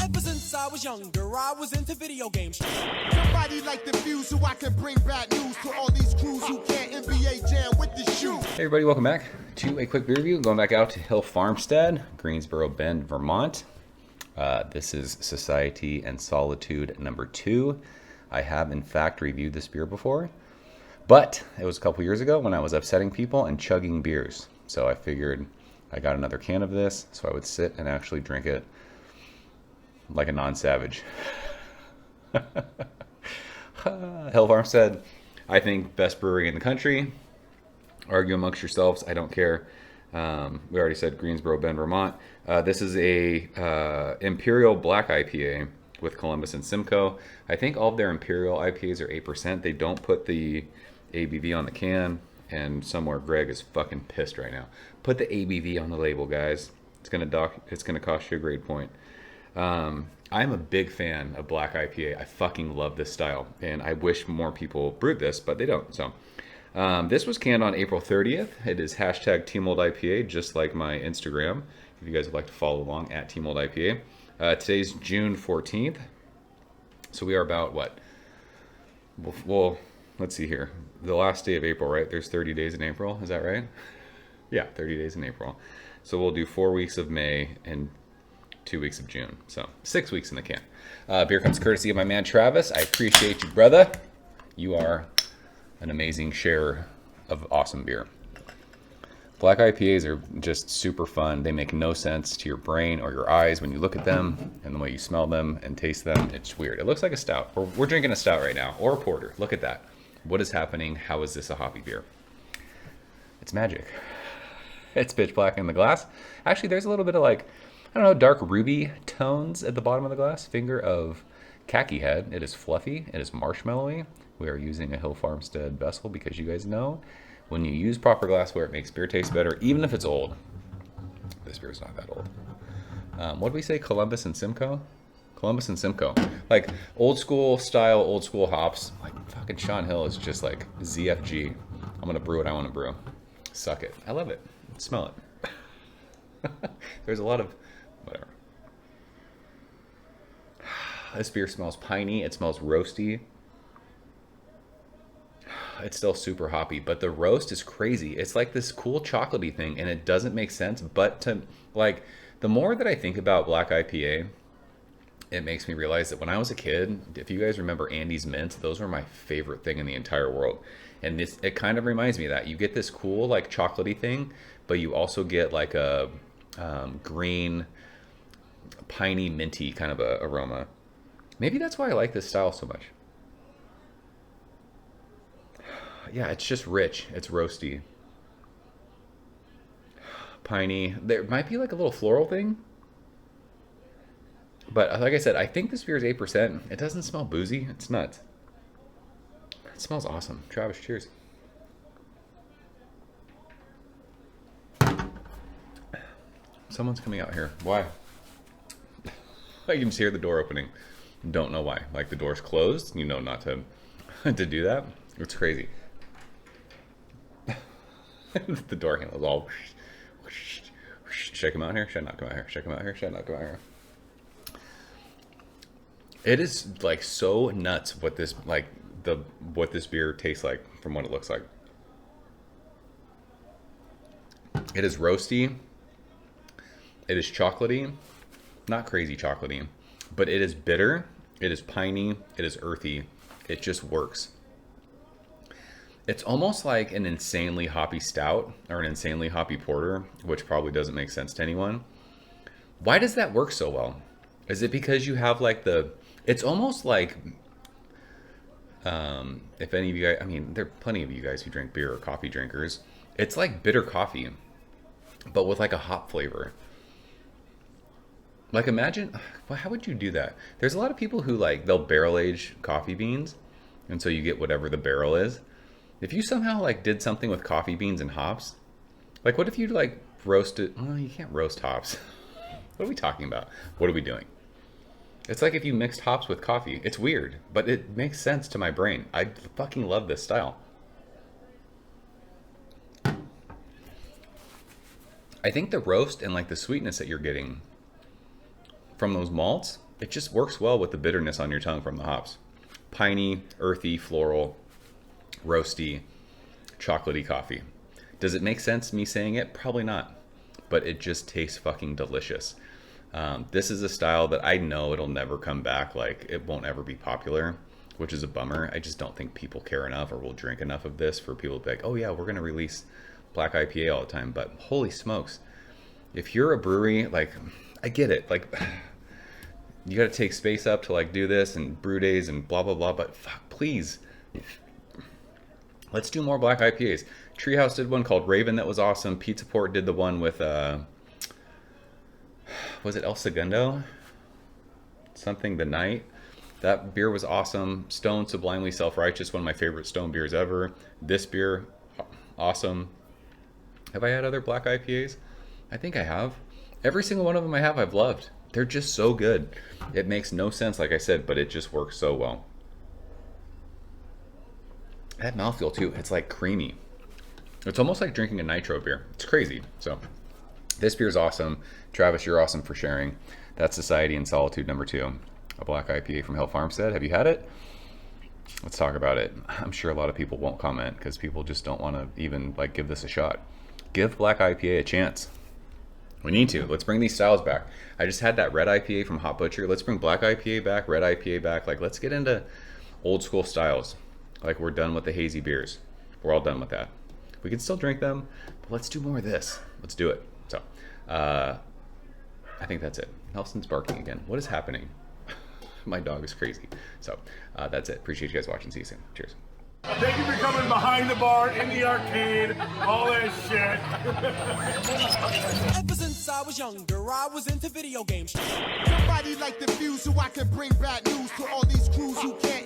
Ever since I was younger, I was into video games. Somebody like the fuse so I can bring bad news to all these crews who can't NBA jam with the shoe. Hey everybody, welcome back to a quick beer review. Going back out to Hill Farmstead, Greensboro Bend, Vermont. This is Society and Solitude number 2. I have in fact reviewed this beer before, but it was a couple years ago when I was upsetting people and chugging beers. So I figured I got another can of this so I would sit and actually drink it like a non-savage. Hill Farmstead, I think best brewery in the country. Argue amongst yourselves, I don't care. We already said Greensboro Bend, Vermont. This is a Imperial Black IPA with Columbus and Simcoe. I think all of their Imperial IPAs are 8%. They don't put the ABV on the can, and somewhere Greg is fucking pissed right now. Put the ABV on the label, guys. It's gonna cost you a grade point. I'm a big fan of Black IPA. I fucking love this style, and I wish more people brewed this, but they don't. So this was canned on April 30th. It is hashtag Teamold IPA, just like my Instagram, if you guys would like to follow along at Teamold IPA. Today's June 14th, so we are about what? Well, let's see here. The last day of April, right? There's 30 days in April, is that right? Yeah, 30 days in April. So we'll do 4 weeks of May and 2 weeks of June. So 6 weeks in the can. Beer comes courtesy of my man Travis. I appreciate you, brother. You are an amazing sharer of awesome beer. Black IPAs are just super fun. They make no sense to your brain or your eyes when you look at them, and the way you smell them and taste them. It's weird. It looks like a stout. We're drinking a stout right now, or a porter. Look at that. What is happening? How is this a hoppy beer? It's magic. It's pitch black in the glass. Actually, there's a little bit of like, I don't know, dark ruby tones at the bottom of the glass. Finger of khaki head. It is fluffy. It is marshmallowy. We are using a Hill Farmstead vessel because you guys know when you use proper glassware, it makes beer taste better, even if it's old. This beer is not that old. What did we say? Columbus and Simcoe? Columbus and Simcoe. Like old school style, old school hops. Like fucking Sean Hill is just like ZFG. I'm going to brew what I want to brew. Suck it. I love it. Smell it. There's a lot of whatever. This beer smells piney. It smells roasty. It's still super hoppy, but the roast is crazy. It's like this cool chocolatey thing, and it doesn't make sense. But to like, the more that I think about Black IPA, it makes me realize that when I was a kid, if you guys remember Andy's Mints, those were my favorite thing in the entire world. And this, it kind of reminds me of that. You get this cool like chocolatey thing, but you also get like a green, piney, minty kind of a aroma. Maybe that's why I like this style so much. Yeah, it's just rich. It's roasty. Piney. There might be like a little floral thing. But like I said, I think this beer is 8%. It doesn't smell boozy. It's nuts. It smells awesome. Travis, cheers. Someone's coming out here. Why? I can just hear the door opening. Don't know why. Like the door's closed. You know not to to do that. It's crazy. The door handle is all. Should I come out here? Should I not come out here? Should I come out here? Should I not come out here? It is like so nuts what this what this beer tastes like from what it looks like. It is roasty. It is chocolatey, not crazy chocolatey, but it is bitter. It is piney. It is earthy. It just works. It's almost like an insanely hoppy stout or an insanely hoppy porter, which probably doesn't make sense to anyone. Why does that work so well? Is it because you have like it's almost like, if any of you guys, I mean, there are plenty of you guys who drink beer or coffee drinkers. It's like bitter coffee, but with like a hop flavor. Like imagine, well, how would you do that? There's a lot of people who like, they'll barrel age coffee beans. And so you get whatever the barrel is. If you somehow like did something with coffee beans and hops, like what if you like roasted, well, you can't roast hops. What are we talking about? What are we doing? It's like if you mixed hops with coffee. It's weird, but it makes sense to my brain. I fucking love this style. I think the roast and like the sweetness that you're getting from those malts, it just works well with the bitterness on your tongue from the hops. Piney, earthy, floral, roasty, chocolatey coffee. Does it make sense me saying it? Probably not, but it just tastes fucking delicious. This is a style that I know it'll never come back. Like, it won't ever be popular, which is a bummer. I just don't think people care enough or will drink enough of this for people to be like, oh yeah, we're going to release black IPA all the time. But holy smokes, if you're a brewery, like, I get it. Like, you got to take space up to like do this and brew days and blah, blah, blah. But fuck, please, let's do more black IPAs. Treehouse did one called Raven that was awesome. Pizza Port did the one with, was it El Segundo? Something the night. That beer was awesome. Stone Sublimely Self-Righteous, one of my favorite Stone beers ever. This beer, awesome. Have I had other black IPAs? I think I have. Every single one of them I have, I've loved. They're just so good. It makes no sense, like I said, but it just works so well. That mouthfeel too, it's like creamy. It's almost like drinking a nitro beer. It's crazy. So this beer's awesome. Travis, you're awesome for sharing. That's Society and Solitude number 2, a black IPA from Farmstead. Have you had it? Let's talk about it. I'm sure a lot of people won't comment because people just don't want to even like give this a shot. Give black IPA a chance. We need to. Let's bring these styles back. I just had that red IPA from Hot Butcher. Let's bring black IPA back, red IPA back. Like, let's get into old school styles. Like, we're done with the hazy beers. We're all done with that. We can still drink them, but let's do more of this. Let's do it. So, I think that's it. Nelson's barking again. What is happening? My dog is crazy. So, that's it. Appreciate you guys watching. See you soon. Cheers. Thank you for coming behind the bar, in the arcade, all that shit. Ever since I was younger, I was into video games. Somebody like the Fuse so I can bring bad news to all these crews who can't